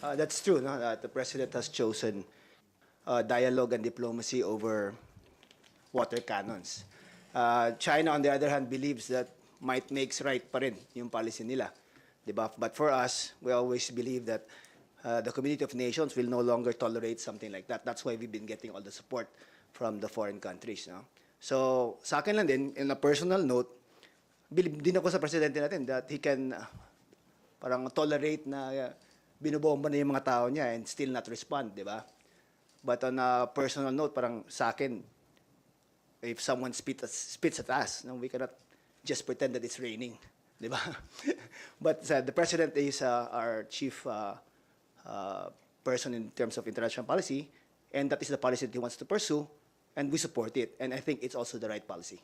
That's true, no? That the president has chosen dialogue and diplomacy over water cannons. China, on the other hand, believes that might makes right pa rin yung policy nila. Diba? But for us, we always believe that the community of nations will no longer tolerate something like that. That's why we've been getting all the support from the foreign countries. No? So, sa akin lang din, in a personal note, bilib din ako sa presidente natin that he can parang tolerate na binobomba na yung mga tao niya and still not respond, di ba? But on a personal note, parang sa akin, if someone spits at us, no, we cannot just pretend that it's raining, di ba? But the president is our chief person in terms of international policy, and that is the policy that he wants to pursue, and we support it. And I think it's also the right policy.